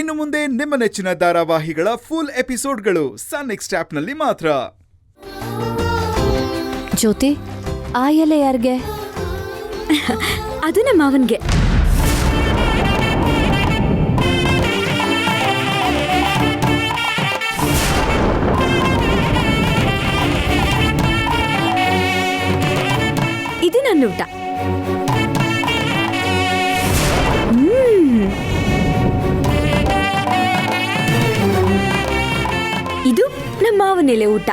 ಇನ್ನು ಮುಂದೆ ನಿಮ್ಮ ನೆಚ್ಚಿನ ಧಾರಾವಾಹಿಗಳ ಫುಲ್ ಎಪಿಸೋಡ್ಗಳು ಸನ್ ನೆಕ್ಸ್ಟ್ ಆಪ್ನಲ್ಲಿ ಮಾತ್ರ. ಜ್ಯೋತಿ, ಆ ಎಲೆ ಯಾರಿಗೆ? ಅದು ನಮ್ಮ ಮಾವನ್ಗೆ. ಇದು ನನ್ನ ಊಟ. ಇದು ನಮ್ಮ ಮಾವನೆಲೆ ಊಟ.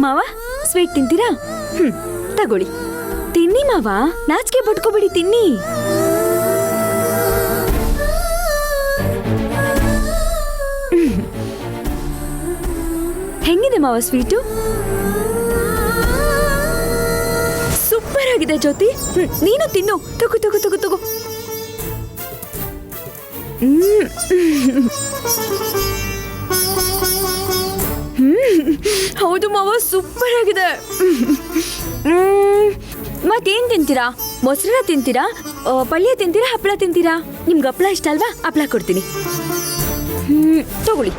ಮಾವ, ಸ್ವೀಟ್ ತಿಂತೀರಾ? ತಗೊಳ್ಳಿ, ತಿನ್ನಿ ಮಾವ, ನಾಚಿಕೆ ಪಟ್ಕೋಬೇಡಿ, ತಿನ್ನಿ. ಹೆಂಗಿದೆ ಮಾವ ಸ್ವೀಟು? ಸೂಪರ್ ಆಗಿದೆ ಜ್ಯೋತಿ. ನೀನು ತಿನ್ನು. ತಗೋ ತಗೋ ತಗೋ ತಗೋ. ಹೌದು ಮಾವ, ಸೂಪರ್ ಆಗಿದೆ. ಮತ್ತೇನ್ ತಿಂತೀರಾ? ಮೊಸರನ್ನ ತಿಂತೀರಾ? ಪಲ್ಯ ತಿಂತೀರಾ? ಹಪ್ಪಳ ತಿಂತೀರಾ? ನಿಮ್ಗೆ ಹಪ್ಪಳ ಇಷ್ಟ ಅಲ್ವಾ? ಹಪ್ಪಳ ಕೊಡ್ತೀನಿ. ತಗೊಳ್ಳಿ.